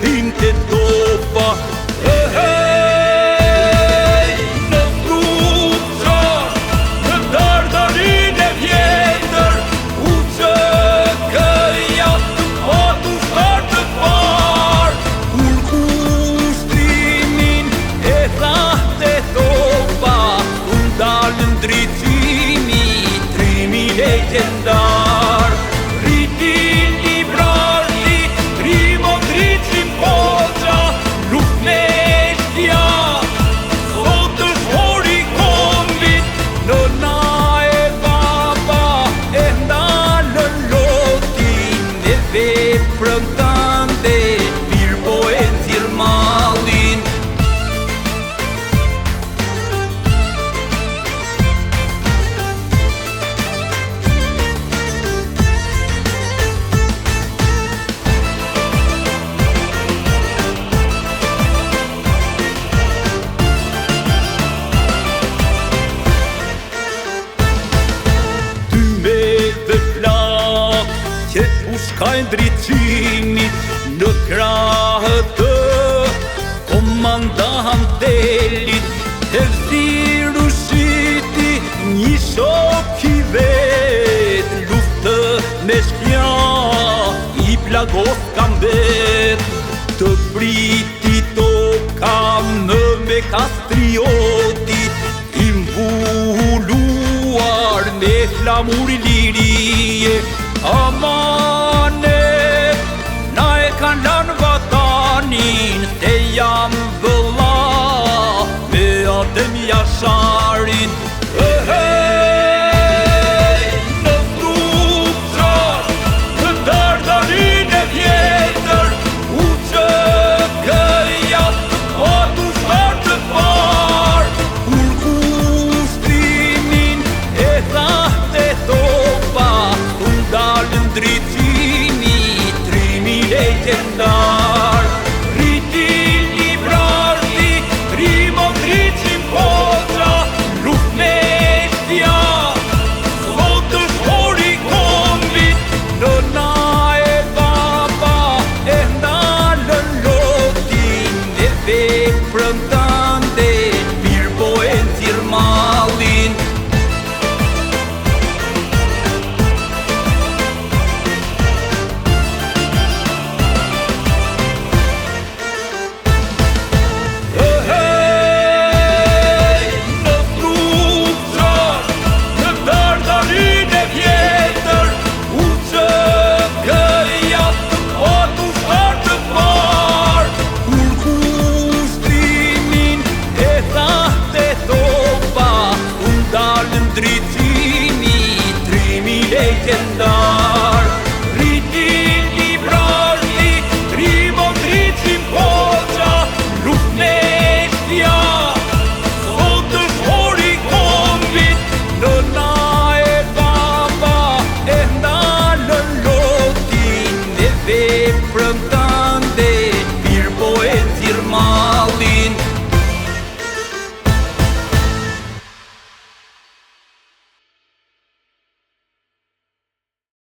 thinte topa. Në truqar, në dardarin e vjetër, u që këja të patu shtar të par, kur kushtrimin e thate topa, u ndalën drejtimi, trimi legjendar. Rritin i brartit, trimo drejtrim poqa, luft me shtja, sot është hori kombit, nëna e baba e ndalën lotin, me vetë prëmtante, mirë po e nxirr mallin. Që pushkajnë drejtimit në krahët të komandantelit, e vziru shiti një shok i vet, luftë me shpja i plagos kam vet, të priti toka më me kastriotit, i mbuluar me flamur lirie. Amanet, na e kan lanë vatanin, se jam vëlla me Adem Jasharin. Në truqar, në dardarin e vjetër, u që këja të patu shtar të par, kur kushtrimin e thate topa, ndalën drejtimi, trimi legjendar.